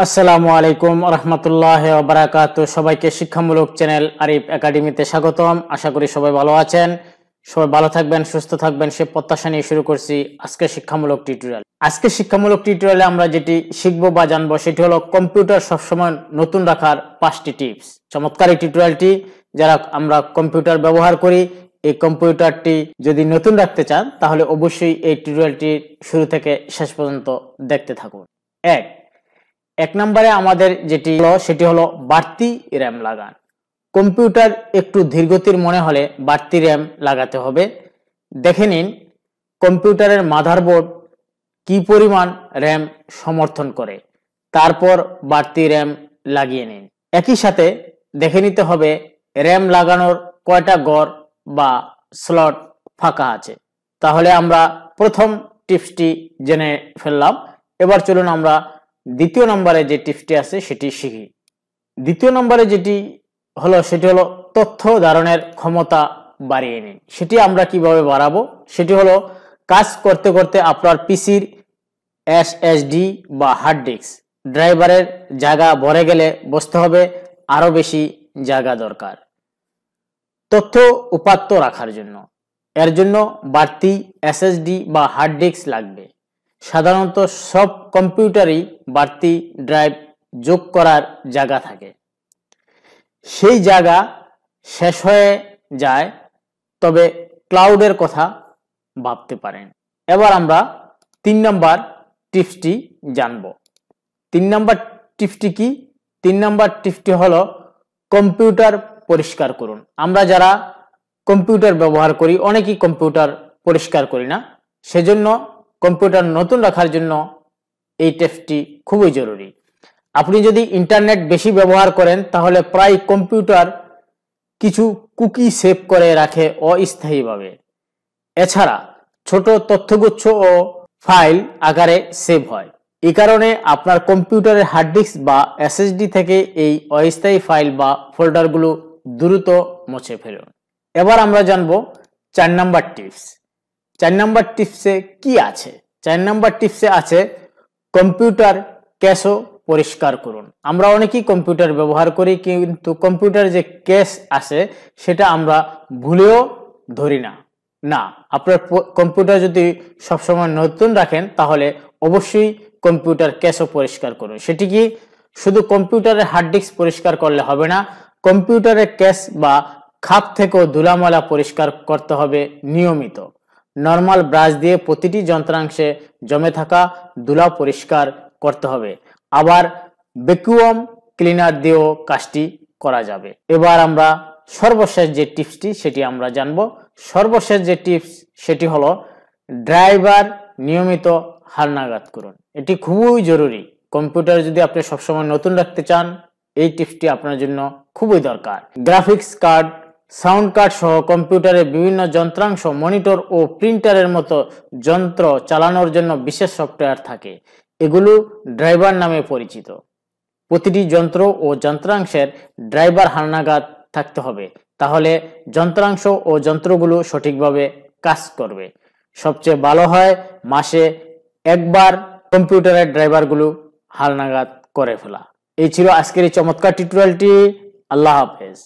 আসসালামু আলাইকুম রহমতুল্লাহ বারাকাতু। সবাইকে শিক্ষামূলক চ্যানেল আরিফ একাডেমিতে স্বাগতম। আশা করি সবাই ভালো আছেন, সবাই ভালো থাকবেন, সুস্থ থাকবেন সে প্রত্যাশা নিয়ে শুরু করছি আজকে শিক্ষামূলক টিউটোরিয়াল। আজকে শিক্ষামূলক টিউটোরিয়ালে আমরা যেটি শিখবো বা জানবো সেটি হলো কম্পিউটার সবসময় নতুন রাখার 5টি টিপস। চমৎকার এই টিউটোরিয়ালটি, যারা আমরা কম্পিউটার ব্যবহার করি, এই কম্পিউটারটি যদি নতুন রাখতে চান তাহলে অবশ্যই এই টিউটোরিয়ালটি শুরু থেকে শেষ পর্যন্ত দেখতে থাকুন। এক নম্বরে আমাদের যেটি হলো সেটি হলো বাড়তি র্যাম লাগান। কম্পিউটার একটু ধীরগতির মনে হলে বাড়তি র্যাম লাগাতে হবে। দেখে নিন কম্পিউটারের মাদারবোর্ড কি পরিমাণ র্যাম সমর্থন করে, তারপর বাড়তি র্যাম লাগিয়ে নিন। একই সাথে দেখে নিতে হবে র্যাম লাগানোর কয়টা ঘর বা স্লট ফাঁকা আছে। তাহলে আমরা প্রথম টিপসটি জেনে ফেললাম। এবার চলুন আমরা দ্বিতীয় নম্বরে যে টিপসটি আছে সেটি শিখি। দ্বিতীয় নম্বরে যেটি হলো সেটি হলো তথ্য ধারণের ক্ষমতা বাড়িয়ে নিন। সেটি আমরা কিভাবে বাড়াবো? সেটি হলো কাজ করতে করতে আপনার পিসির এসএসডি বা হার্ড ডিস্ক ড্রাইভারের জায়গা ভরে গেলে বুঝতে হবে আরো বেশি জায়গা দরকার তথ্য উপাত্ত রাখার জন্য। এর জন্য বাড়তি এসএসডি বা হার্ড ডিস্ক লাগবে। সাধারণত সব কম্পিউটারই বাড়তি ড্রাইভ যোগ করার জায়গা থাকে, সেই জায়গা শেষ হয়ে যায়, তবে ক্লাউডের কথা ভাবতে পারেন। এবার আমরা 3 নম্বর টিপসটি জানব। 3 নম্বর টিপসটি কি? 3 নম্বর টিপসটি হলো কম্পিউটার পরিষ্কার করুন। আমরা যারা কম্পিউটার ব্যবহার করি অনেকেই কম্পিউটার পরিষ্কার করি না, সেজন্য কম্পিউটার নতুন রাখার জন্য এই টিপসটি খুবই জরুরি। আপনি যদি ইন্টারনেট বেশি ব্যবহার করেন তাহলে প্রায় কম্পিউটার কিছু কুকি সেভ করে রাখে অস্থায়ীভাবে। এছাড়া ছোট তথ্যগুচ্ছ ও ফাইল আকারে সেভ হয়। এই কারণে আপনার কম্পিউটারের হার্ড ডিস্ক বা এসএসডি থেকে এই অস্থায়ী ফাইল বা ফোল্ডারগুলো দ্রুত মুছে ফেলুন। এবার আমরা জানবো 4 নম্বর টিপস। 4 নম্বর টিপসে কি আছে? 4 নম্বর টিপসে আছে কম্পিউটার ক্যাশও পরিষ্কার করুন। আমরা অনেকেই কম্পিউটার ব্যবহার করি, কিন্তু কম্পিউটার যে ক্যাশ আছে সেটা আমরা ভুলেও ধরি না। আপনার কম্পিউটার যদি সবসময় নতুন রাখেন তাহলে অবশ্যই কম্পিউটার ক্যাশও পরিষ্কার করুন। সেটি কি শুধু কম্পিউটারের হার্ড ডিস্ক পরিষ্কার করলে হবে না, কম্পিউটারের ক্যাশ বা খাপ থেকেও ধুলাময়লা পরিষ্কার করতে হবে নিয়মিত। নরমাল ব্রাশ দিয়ে প্রতিটি যন্ত্রাংশে জমে থাকা ধুলা পরিষ্কার করতে হবে। আবার ভ্যাকুয়াম ক্লিনার দিয়েও কাজটি করা যাবে। এবার আমরা সর্বশেষ যে টিপসটি সেটি আমরা জানবো। সর্বশেষ যে টিপস সেটি হলো ড্রাইভার নিয়মিত হালনাগাদ করুন। এটি খুবই জরুরি। কম্পিউটার যদি আপনি সবসময় নতুন রাখতে চান এই টিপসটি আপনার জন্য খুবই দরকার। গ্রাফিক্স কার্ড, সাউন্ড কার্ড সহ কম্পিউটারের বিভিন্ন যন্ত্রাংশ, মনিটর ও প্রিন্টারের মতো যন্ত্র চালানোর জন্য বিশেষ সফটওয়্যার থাকে। এগুলো ড্রাইভার নামে পরিচিত। প্রতিটি যন্ত্র ও যন্ত্রাংশের ড্রাইভার হালনাগাদ থাকতে হবে, তাহলে যন্ত্রাংশ ও যন্ত্রগুলো সঠিকভাবে কাজ করবে। সবচেয়ে ভালো হয় মাসে একবার কম্পিউটারের ড্রাইভারগুলো হালনাগাদ করে ফেলা। এই ছিল আজকের এই চমৎকার টিউটোরিয়ালটি। আল্লাহ হাফেজ।